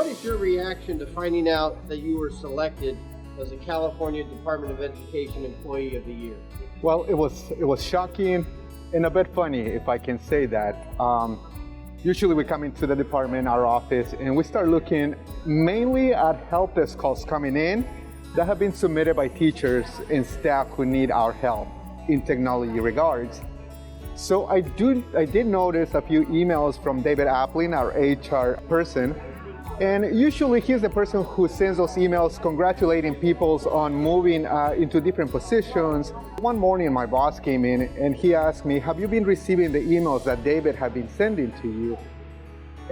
what is your reaction to finding out that you were selected as a California Department of Education Employee of the Year? Well, it was shocking and a bit funny, if I can say that. Usually we come into the department, our office, and we start looking mainly at help desk calls coming in that have been submitted by teachers and staff who need our help in technology regards. So I did notice a few emails from David Applin, our HR person, and usually he's the person who sends those emails congratulating people on moving into different positions. One morning my boss came in and he asked me, have you been receiving the emails that David had been sending to you?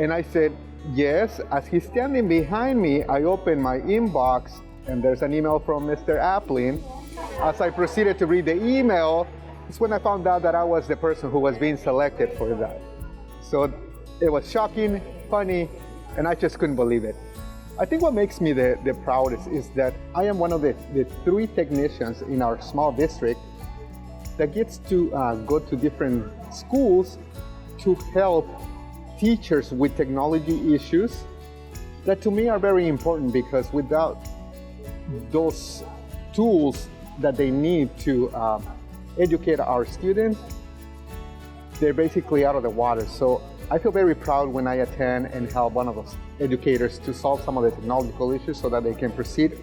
And I said, yes. As he's standing behind me, I opened my inbox and there's an email from Mr. Applin. As I proceeded to read the email, it's when I found out that I was the person who was being selected for that. So it was shocking, funny, and I just couldn't believe it. I think what makes me the proudest is that I am one of the 3 technicians in our small district that gets to go to different schools to help teachers with technology issues that to me are very important, because without those tools that they need to educate our students, they're basically out of the water. So I feel very proud when I attend and help one of those educators to solve some of the technological issues so that they can proceed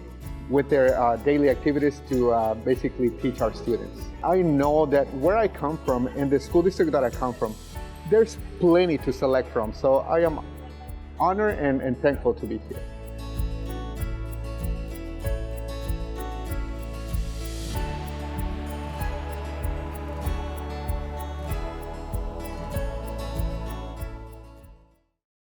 with their daily activities to basically teach our students. I know that where I come from, in the school district that I come from, there's plenty to select from. So I am honored and thankful to be here.